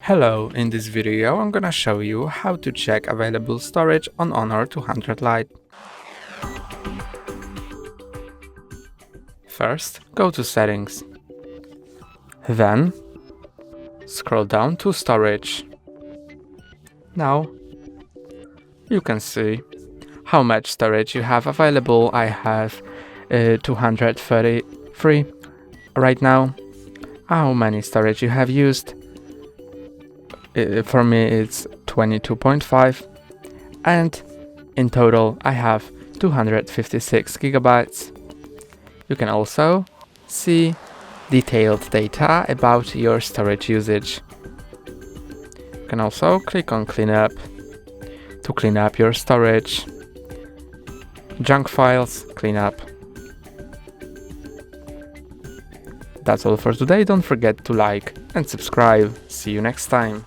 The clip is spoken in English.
Hello, in this video I'm gonna show you how to check available storage on Honor 200 Lite. First, go to Settings. Then, scroll down to Storage. Now, you can see how much storage you have available. I have 233 right now. How many storage you have used? For me it's 22.5, and in total I have 256 gigabytes. You can also see detailed data about your storage usage. You can also click on Cleanup to clean up your storage. Junk files, clean up. That's all for today. Don't forget to like and subscribe. See you next time.